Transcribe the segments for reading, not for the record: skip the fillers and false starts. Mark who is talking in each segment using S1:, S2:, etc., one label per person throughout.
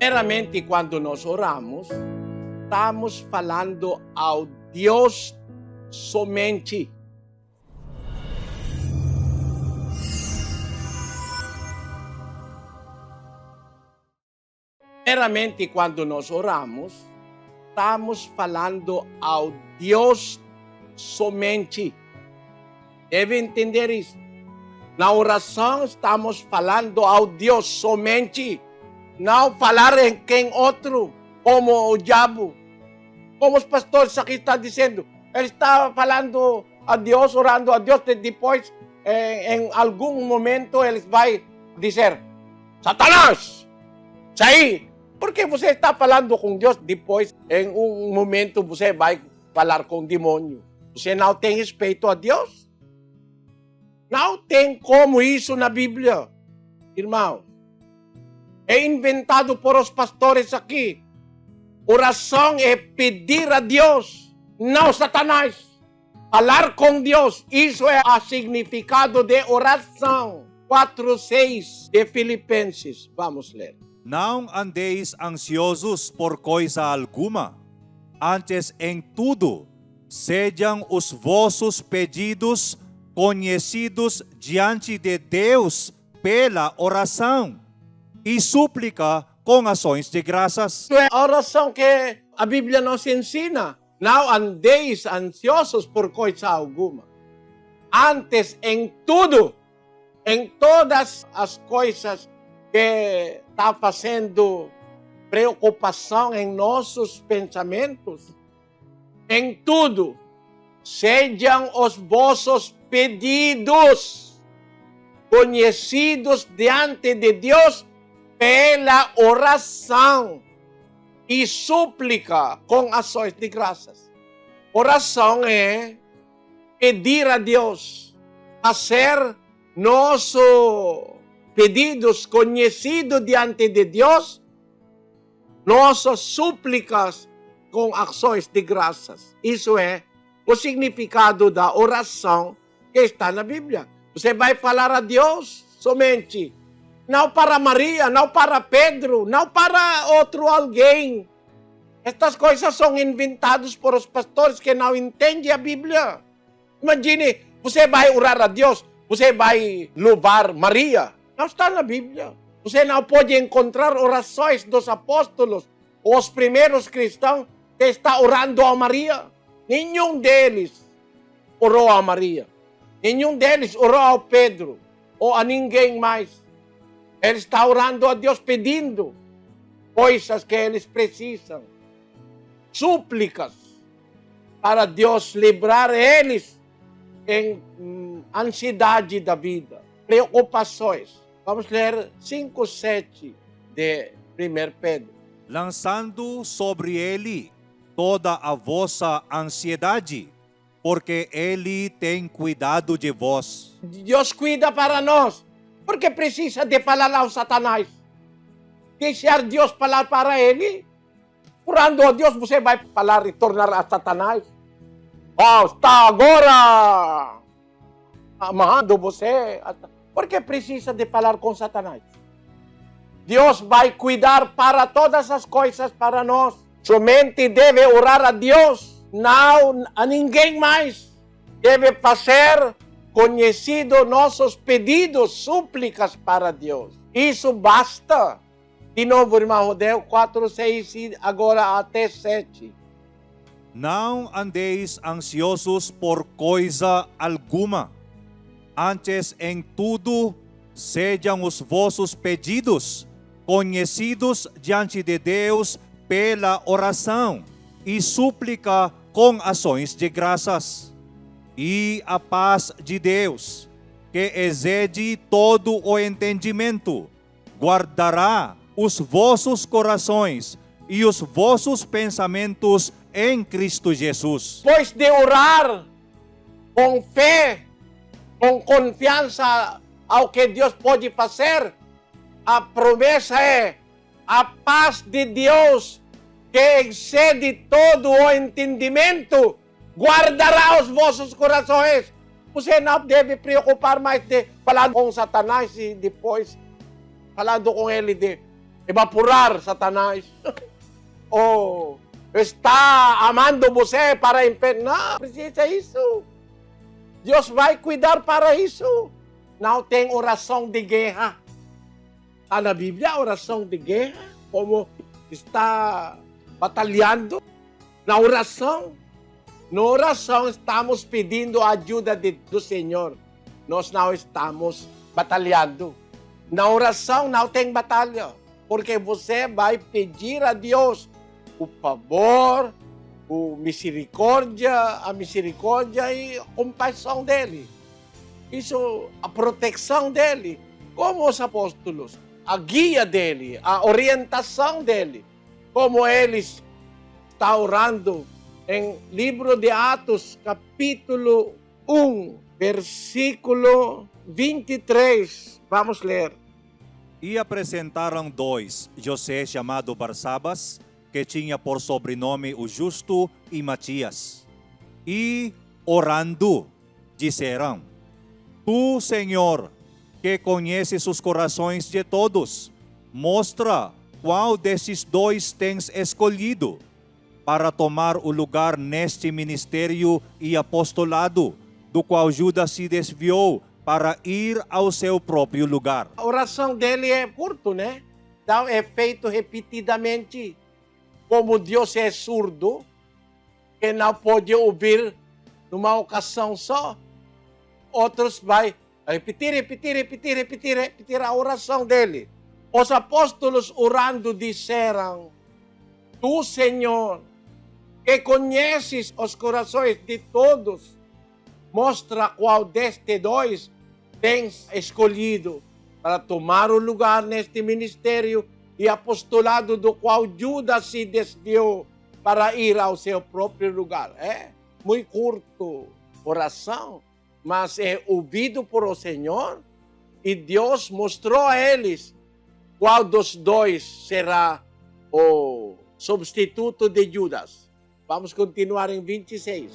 S1: Primeramente, quando nós oramos, estamos falando ao Deus somente. Primeramente, quando nós oramos, estamos falando ao Deus somente. Deve entender isso. Na oração, estamos falando ao Deus somente. Não falar em quem outro, como o diabo. Como os pastores aqui estão dizendo. Ele está falando a Deus, orando a Deus, e depois, em algum momento, ele vai dizer, Satanás, sai! Porque você está falando com Deus, depois, em um momento, você vai falar com o demônio. Você não tem respeito a Deus? Não tem como isso na Bíblia, irmão. É inventado por os pastores aqui. Oração é pedir a Deus, não Satanás. Falar com Deus, isso é o significado de oração. 4:6 de Filipenses. Vamos ler.
S2: Não andeis ansiosos por coisa alguma, antes em tudo sejam os vossos pedidos conhecidos diante de Deus pela oração e súplica com ações de graças.
S1: Isso é a oração que a Bíblia nos ensina. Não andeis ansiosos por coisa alguma. Antes, em tudo, em todas as coisas que está fazendo preocupação em nossos pensamentos, em tudo, sejam os vossos pedidos conhecidos diante de Deus pela oração e súplica com ações de graças. Oração é pedir a Deus, fazer nossos pedidos conhecidos diante de Deus, nossas súplicas com ações de graças. Isso é o significado da oração que está na Bíblia. Você vai falar a Deus somente, não para Maria, não para Pedro, não para outro alguém. Estas coisas são inventadas por os pastores que não entendem a Bíblia. Imagine, você vai orar a Deus, você vai louvar Maria. Não está na Bíblia. Você não pode encontrar orações dos apóstolos, os primeiros cristãos que estão orando a Maria. Nenhum deles orou a Maria. Nenhum deles orou a Pedro ou a ninguém mais. Ele está orando a Deus pedindo coisas que eles precisam. Súplicas para Deus livrar eles em ansiedade da vida, preocupações. Vamos ler 5:7 de 1 Pedro.
S2: Lançando sobre ele toda a vossa ansiedade, porque ele tem cuidado de vós.
S1: Deus cuida para nós. Porque precisa de falar ao Satanás. Deixar Deus falar para ele. Orando a Deus, você vai falar e tornar a Satanás. Oh, está agora amarrando você. Porque precisa de falar com Satanás. Deus vai cuidar para todas as coisas para nós. Somente deve orar a Deus, não a ninguém mais. Deve fazer conhecido nossos pedidos, súplicas para Deus. Isso basta. De novo, irmão Rodel, 4:6 e agora até 7.
S2: Não andeis ansiosos por coisa alguma, antes em tudo sejam os vossos pedidos conhecidos diante de Deus pela oração e súplica com ações de graças. E a paz de Deus, que excede todo o entendimento, guardará os vossos corações e os vossos pensamentos em Cristo Jesus.
S1: Depois de orar com fé, com confiança ao que Deus pode fazer, a promessa é a paz de Deus, que excede todo o entendimento, guardará os vossos corações. Você não deve preocupar mais de falar com Satanás e depois falando com ele de evaporar, Satanás. Ou está amando você para impedir. Não, precisa isso. Deus vai cuidar para isso. Não tem oração de guerra. Está na Bíblia, oração de guerra, como está batalhando na oração. Na oração estamos pedindo a ajuda do Senhor. Nós não estamos batalhando. Na oração não tem batalha, porque você vai pedir a Deus o favor, a misericórdia e a compaixão dele. Isso, a proteção dele, como os apóstolos, a guia dele, a orientação dele, como eles estão orando em livro de Atos, capítulo 1, versículo 23. Vamos ler.
S2: E apresentaram dois, José chamado Barsabas, que tinha por sobrenome o Justo, e Matias. E, orando, disseram: Tu, Senhor, que conheces os corações de todos, mostra qual desses dois tens escolhido para tomar o lugar neste ministério e apostolado, do qual Judas se desviou para ir ao seu próprio lugar.
S1: A oração dele é curta, né? Então é feito repetidamente. Como Deus é surdo, que não pode ouvir numa ocasião só, outros vai repetir a oração dele. Os apóstolos orando disseram: Tu, Senhor, que conheces os corações de todos, mostra qual destes dois tens escolhido para tomar o lugar neste ministério e apostolado do qual Judas se desviou para ir ao seu próprio lugar. É muito curto oração, mas é ouvido por o Senhor e Deus mostrou a eles qual dos dois será o substituto de Judas. Vamos continuar em 26.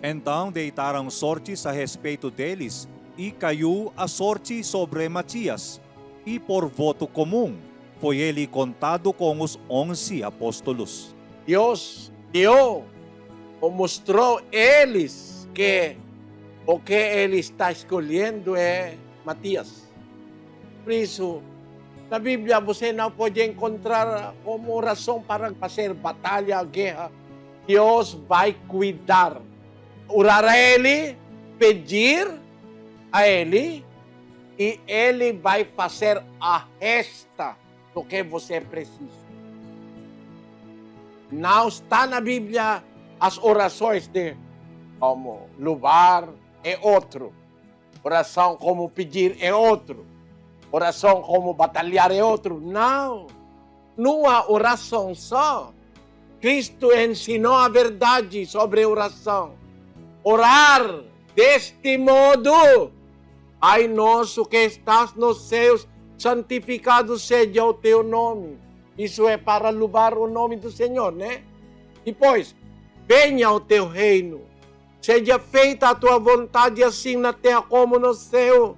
S2: Então deitaram sortes a respeito deles, e caiu a sorte sobre Matias, e por voto comum foi ele contado com os 11 apóstolos.
S1: Deus deu ou mostrou eles que o que ele está escolhendo é Matias. Por isso, na Bíblia você não pode encontrar como razão para fazer batalha, guerra. Deus vai cuidar. Orar a ele, pedir a ele, e ele vai fazer a resta do que você precisa. Não está na Bíblia as orações de como louvar é outro, oração como pedir é outro, oração como batalhar é outro. Não, numa oração só, Cristo ensinou a verdade sobre oração. Orar deste modo: Pai nosso que estás nos céus, santificado seja o teu nome. Isso é para louvar o nome do Senhor, né? Depois, venha o teu reino. Seja feita a tua vontade, assim na terra como no céu.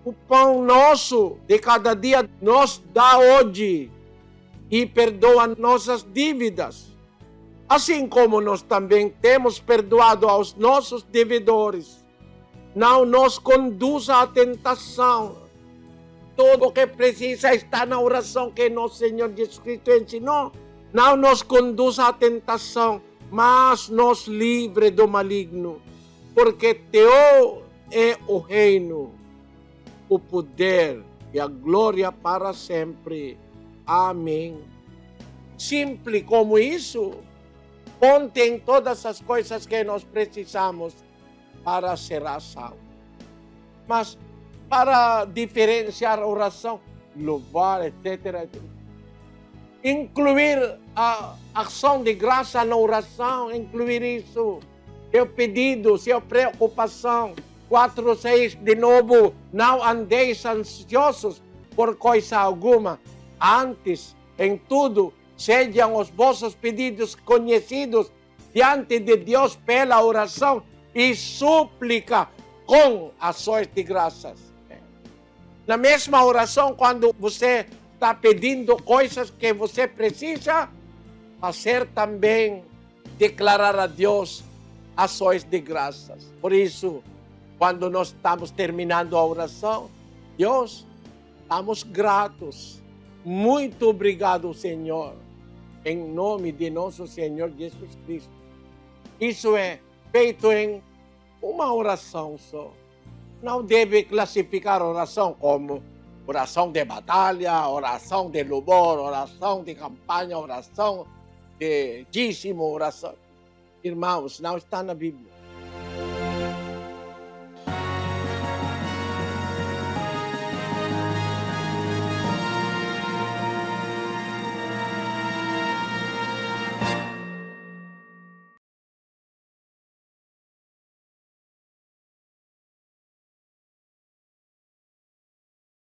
S1: O pão nosso de cada dia nos dá hoje, e perdoa nossas dívidas, assim como nós também temos perdoado aos nossos devedores. Não nos conduza à tentação. Tudo o que precisa está na oração que nosso Senhor Jesus Cristo ensinou. Não nos conduza à tentação, mas nos livre do maligno. Porque teu é o reino, o poder e a glória para sempre. Amém. Simples como isso, contém todas as coisas que nós precisamos para ser salvo. Mas para diferenciar a oração, louvar, etc., incluir a ação de graça na oração, incluir isso, seu pedido, sua preocupação. 4:6, de novo, não andeis ansiosos por coisa alguma, antes, em tudo, sejam os vossos pedidos conhecidos diante de Deus pela oração e súplica com ações de graças. Na mesma oração, quando você está pedindo coisas que você precisa fazer também, declarar a Deus ações de graças. Por isso, quando nós estamos terminando a oração, Deus, estamos gratos. Muito obrigado, Senhor, em nome de nosso Senhor Jesus Cristo. Isso é feito em uma oração só. Não deve classificar a oração como oração de batalha, oração de louvor, oração de campanha, oração de dízimo, oração. Irmãos, não está na Bíblia.